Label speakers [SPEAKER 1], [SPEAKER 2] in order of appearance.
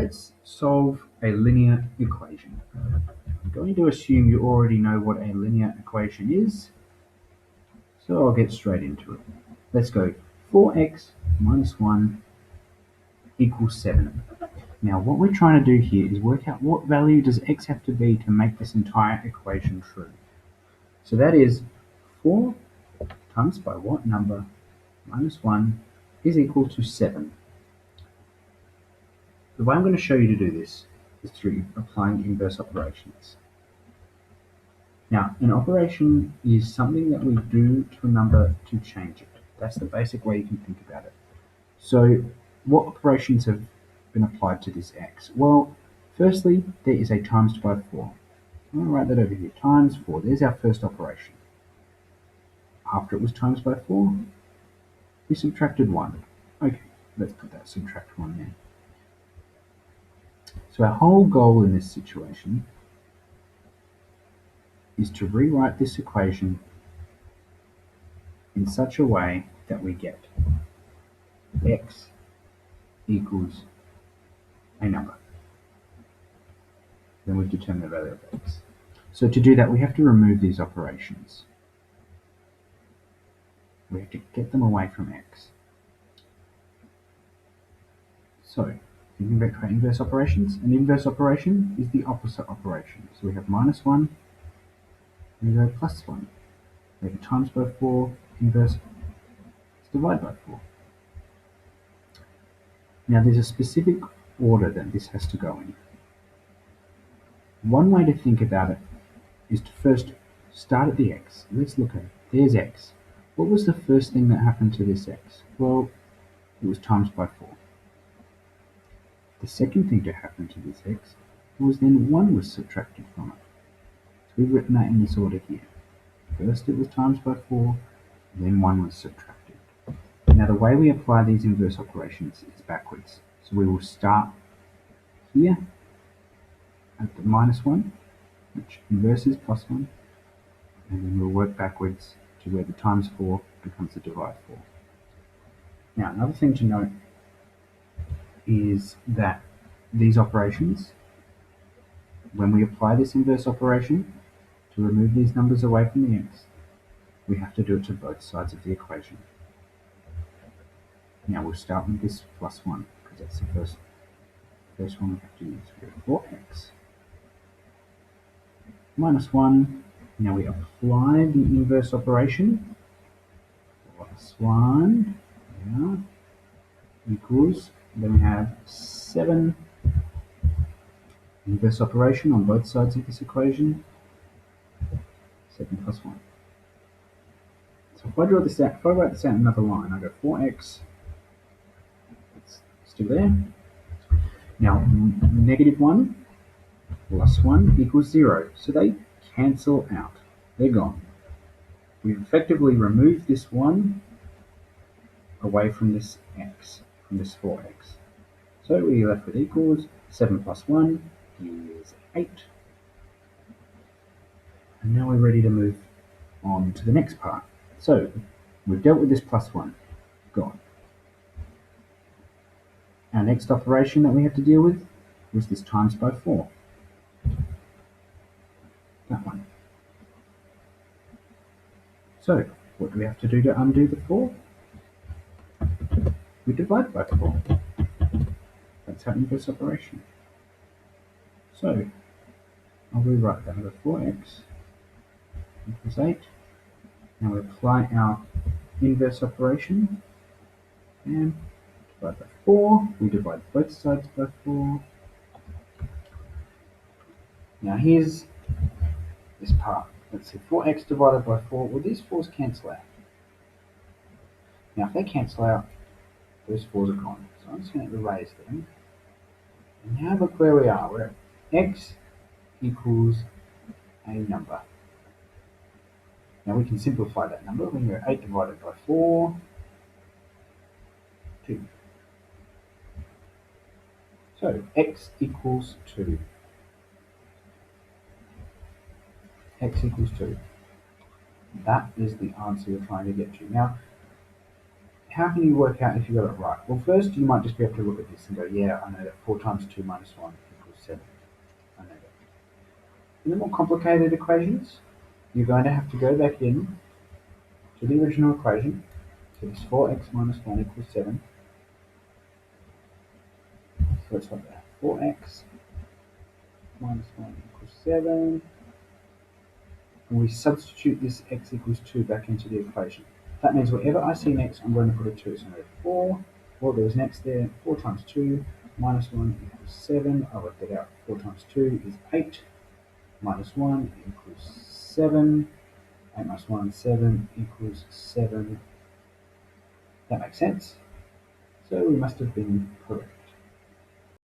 [SPEAKER 1] Let's solve a linear equation. I'm going to assume you already know what a linear equation is, so I'll get straight into it. Let's go 4x minus 1 equals 7. Now what we're trying to do here is work out what value does x have to be to make this entire equation true. So that is 4 times by what number minus 1 is equal to 7. The way I'm going to show you to do this is through applying inverse operations. Now, an operation is something that we do to a number to change it. That's the basic way you can think about it. So, what operations have been applied to this x? Well, firstly, there is a times by 4. I'm going to write that over here, times 4. There's our first operation. After it was times by 4, we subtracted 1. Okay, let's put that subtract 1 there. So our whole goal in this situation is to rewrite this equation in such a way that we get x equals a number. Then we've determined the value of x. So to do that, we have to remove these operations. We have to get them away from x. So, thinking back to our inverse operations, an inverse operation is the opposite operation. So we have minus 1, and we go plus 1. We have a times by 4, inverse is divide by 4. Now there's a specific order that this has to go in. One way to think about it is to first start at the x. Let's look at it. There's x. What was the first thing that happened to this x? Well, it was times by 4. The second thing to happen to this x was then 1 was subtracted from it. So we've written that in this order here. First it was times by 4, then 1 was subtracted. Now the way we apply these inverse operations is backwards. So we will start here at the minus 1, which inverse is plus 1, and then we'll work backwards to where the times 4 becomes the divide 4. Now another thing to note is that these operations, when we apply this inverse operation to remove these numbers away from the x, we have to do it to both sides of the equation. Now we'll start with this plus 1, because that's the first one we have to use. We have 4x minus 1. Now we apply the inverse operation. Plus 1 equals, then we have 7. Inverse operation on both sides of this equation. 7 plus 1. So if I draw this out, if I write this out in another line, I go 4x, it's still there. Now, negative 1 plus 1 equals 0. So they cancel out. They're gone. We've effectively removed this 1 away from this x, from this 4x. So we're left with equals 7 plus 1 is 8. And now we're ready to move on to the next part. So we've dealt with this plus 1. Gone. Our next operation that we have to deal with was this times by 4. That one. So what do we have to do to undo the 4? We divide by 4. That's our inverse operation. So I'll rewrite that over 4x equals 8. Now we apply our inverse operation and divide by 4. We divide both sides by 4. Now here's this part. Let's see, 4x divided by 4. Well, these 4's cancel out. Now if they cancel out, those 4's are gone. So I'm just going to erase them. And now look where we are. We're at x equals a number. Now we can simplify that number. When you're 8 divided by 4, 2. So x equals 2. X equals 2. That is the answer we're trying to get to. Now, how can you work out if you got it right? Well, first you might just be able to look at this and go, yeah, I know that 4 times 2 minus 1 equals 7. I know that. In the more complicated equations, you're going to have to go back in to the original equation. So this 4x minus 1 equals 7. So let's write that. 4x minus 1 equals 7. And we substitute this x equals 2 back into the equation. That means wherever I see next, I'm going to put a 2. So 4, what goes next there? 4 times 2 minus 1 equals 7. I'll work that out. 4 times 2 is 8. Minus 1 equals 7. 8 minus 1, 7 equals 7. That makes sense. So we must have been correct.